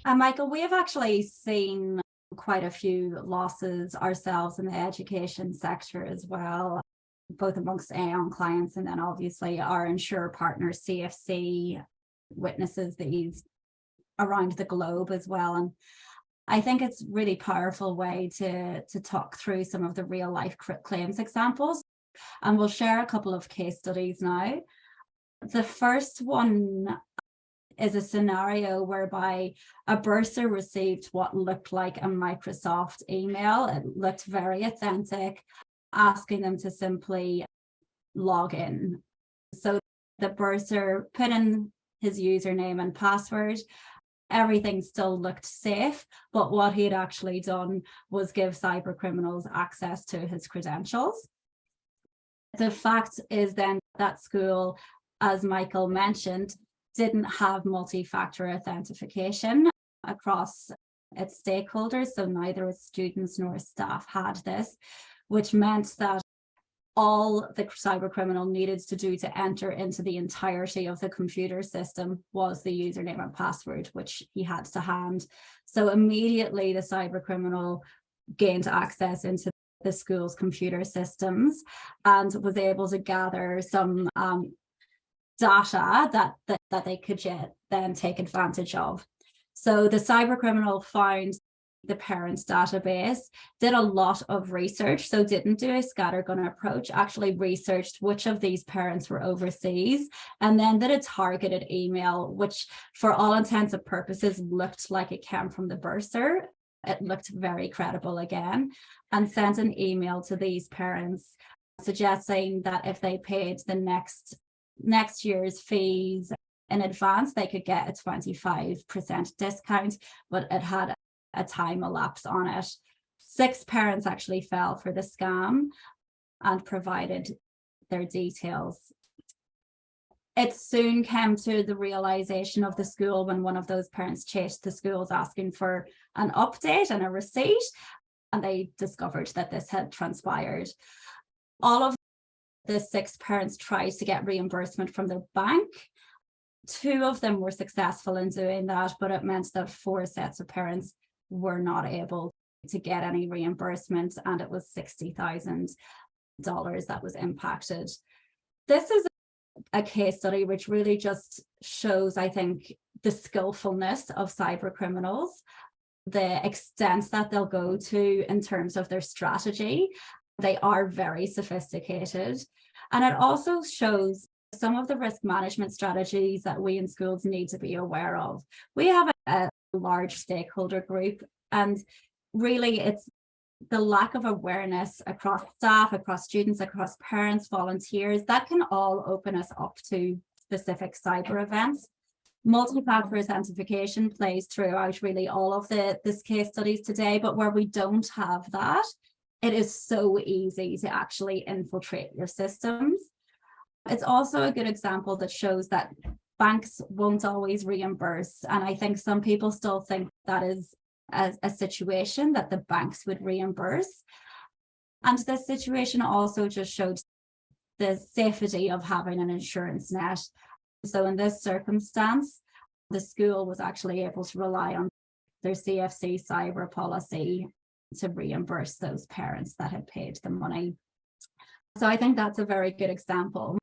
And Michael, we have actually seen quite a few losses ourselves in the education sector as well, both amongst Aon clients and then obviously our insurer partners, CFC, witnesses these around the globe as well. And I think it's really powerful way to talk through some of the real life claims examples. And we'll share a couple of case studies now. The first one is a scenario whereby a bursar received what looked like a Microsoft email. It looked very authentic, asking them to simply log in. So the bursar put in his username and password. Everything still looked safe, but what he had actually done was give cyber criminals access to his credentials. The fact is then that school, as Michael mentioned, didn't have multi-factor authentication across its stakeholders, so neither its students nor its staff had this, which meant that all the cyber criminal needed to do to enter into the entirety of the computer system was the username and password, which he had to hand. So immediately the cyber criminal gained access into the school's computer systems and was able to gather some data that they could then take advantage of. So the cyber criminal found the parents' database, did a lot of research, so didn't do a scattergun approach, actually researched which of these parents were overseas, and then did a targeted email, which for all intents and purposes looked like it came from the bursar. It looked very credible again, and sent an email to these parents suggesting that if they paid the next year's fees in advance, they could get a 25% discount, but it had a time elapse on it. 6 parents actually fell for the scam and provided their details. It soon came to the realization of the school when one of those parents chased the schools asking for an update and a receipt, and they discovered that this had transpired. All of the 6 parents tried to get reimbursement from the bank. 2 of them were successful in doing that, but it meant that 4 sets of parents were not able to get any reimbursement, and it was $60,000 that was impacted. This is a case study which really just shows, I think, the skillfulness of cyber criminals, the extent that they'll go to in terms of their strategy. They are very sophisticated. And it also shows some of the risk management strategies that we in schools need to be aware of. We have a large stakeholder group, and really it's the lack of awareness across staff, across students, across parents, volunteers, that can all open us up to specific cyber events. Multi-factor authentication plays throughout really all of this case studies today, but where we don't have that, it is so easy to actually infiltrate your systems. It's also a good example that shows that banks won't always reimburse. And I think some people still think that is a situation that the banks would reimburse. And this situation also just showed the safety of having an insurance net. So in this circumstance, the school was actually able to rely on their CFC cyber policy to reimburse those parents that had paid the money. So I think that's a very good example.